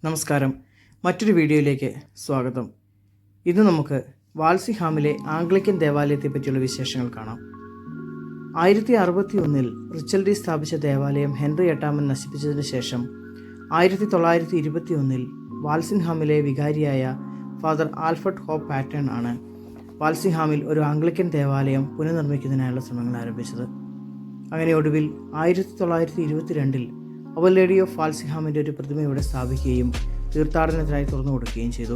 നമസ്കാരം. മറ്റൊരു വീഡിയോയിലേക്ക് സ്വാഗതം. ഇന്ന് നമുക്ക് വാൽസിംഗ്ഹാമിലെ ആംഗ്ലിക്കൻ ദേവാലയത്തെ പറ്റിയുള്ള വിശേഷങ്ങൾ കാണാം. 1061 റിച്ചൽഡി സ്ഥാപിച്ച ദേവാലയം ഹെൻറി എട്ടാമൻ നശിപ്പിച്ചതിന് ശേഷം 1921 വാൽസിംഗ്ഹാമിലെ വികാരിയായ ഫാദർ ആൽഫ്രഡ് ഹോപ്പ് പാറ്റേൺ ആണ് വാൽസിംഗ്ഹാമിൽ ഒരു ആംഗ്ലിക്കൻ ദേവാലയം പുനർനിർമ്മിക്കുന്നതിനായുള്ള ശ്രമങ്ങൾ ആരംഭിച്ചത്. അങ്ങനെ ഒടുവിൽ 1922 അവർ ലേഡി ഓഫ് വാൽസിംഗ്ഹാമിൻ്റെ ഒരു പ്രതിമ ഇവിടെ സ്ഥാപിക്കുകയും തീർത്ഥാടനത്തിനായി തുറന്നു കൊടുക്കുകയും ചെയ്തു.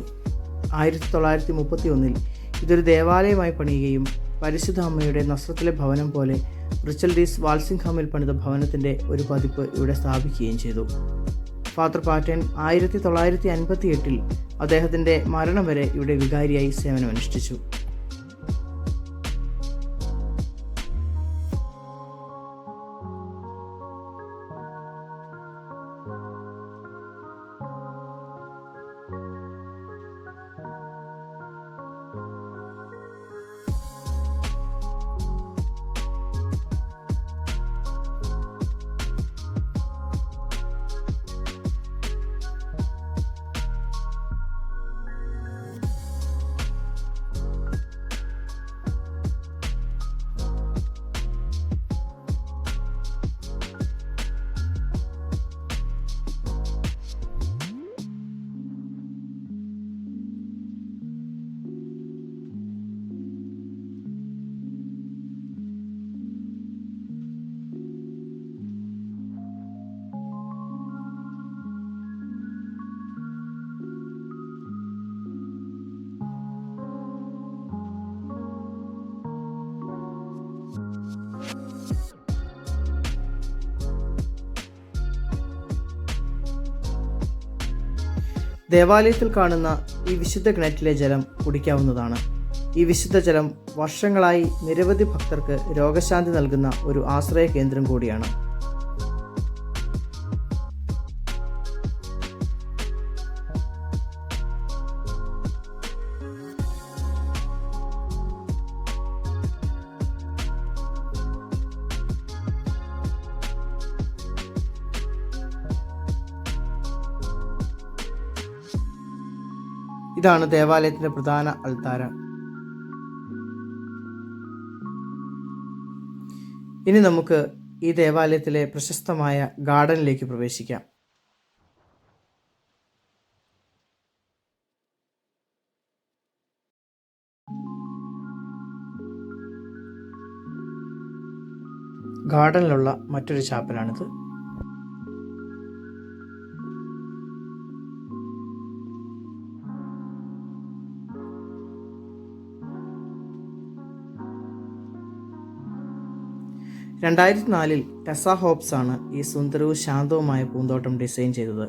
1931 ഇതൊരു ദേവാലയമായി പണിയുകയും പരിശുദ്ധ അമ്മയുടെ നസ്രത്തിലെ ഭവനം പോലെ റിച്ചൽഡീസ് വാൽസിംഗ്ഹാമിൽ പണിത ഭവനത്തിൻ്റെ ഒരു പതിപ്പ് ഇവിടെ സ്ഥാപിക്കുകയും ചെയ്തു. ഫാദർ പാറ്റേൺ 1958 അദ്ദേഹത്തിൻ്റെ മരണം വരെ ഇവിടെ വികാരിയായി സേവനമനുഷ്ഠിച്ചു. ദേവാലയത്തിൽ കാണുന്ന ഈ വിശുദ്ധ കിണറ്റിലെ ജലം കുടിക്കാവുന്നതാണ്. ഈ വിശുദ്ധ ജലം വർഷങ്ങളായി നിരവധി ഭക്തർക്ക് രോഗശാന്തി നൽകുന്ന ഒരു ആശ്രയ കേന്ദ്രം കൂടിയാണ്. ഇതാണ് ദേവാലയത്തിൻ്റെ പ്രധാന അൾത്താര. ഇനി നമുക്ക് ഈ ദേവാലയത്തിലെ പ്രശസ്തമായ ഗാർഡനിലേക്ക് പ്രവേശിക്കാം. ഗാർഡനിലുള്ള മറ്റൊരു ചാപ്പലാണിത്. ടെസ ഹോപ്സ് ആണ് ഈ സുന്ദരവും ശാന്തവുമായ പൂന്തോട്ടം ഡിസൈൻ ചെയ്തത്.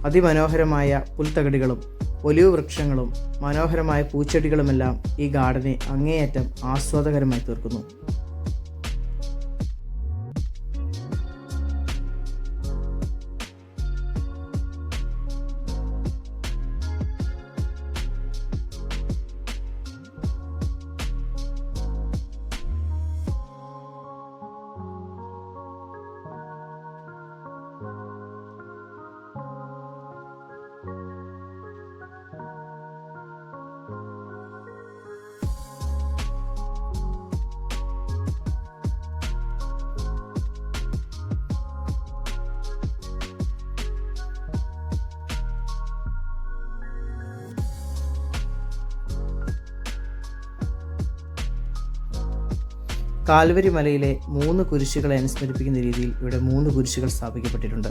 അതിമനോഹരമായ പുൽത്തകിടികളും ഒലിവ് വൃക്ഷങ്ങളും മനോഹരമായ പൂച്ചെടികളുമെല്ലാം ഈ ഗാർഡനെ അങ്ങേയറ്റം ആസ്വാദകരമായി തീർക്കുന്നു. കാൽവരി മലയിലെ 3 കുരിശുകളെ അനുസ്മരിപ്പിക്കുന്ന രീതിയിൽ ഇവിടെ 3 കുരിശുകൾ സ്ഥാപിക്കപ്പെട്ടിട്ടുണ്ട്.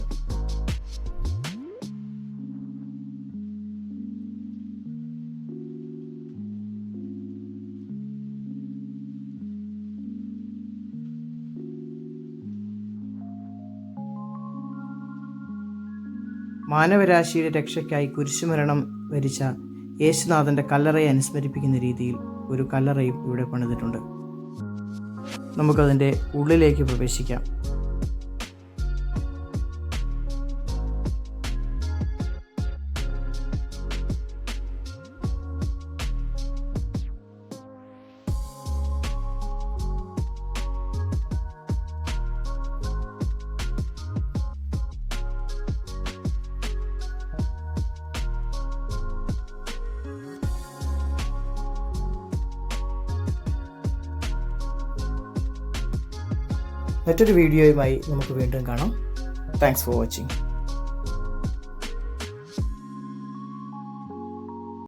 മാനവരാശിയുടെ രക്ഷയ്ക്കായി കുരിശുമരണം വരിച്ച യേശുനാഥൻ്റെ കല്ലറയെ അനുസ്മരിപ്പിക്കുന്ന രീതിയിൽ ഒരു കല്ലറയും ഇവിടെ പണിതിട്ടുണ്ട്. നമുക്കതിൻ്റെ ഉള്ളിലേക്ക് പ്രവേശിക്കാം. മറ്റൊരു വീഡിയോയുമായി നമുക്ക് വീണ്ടും കാണാം. Thanks for watching.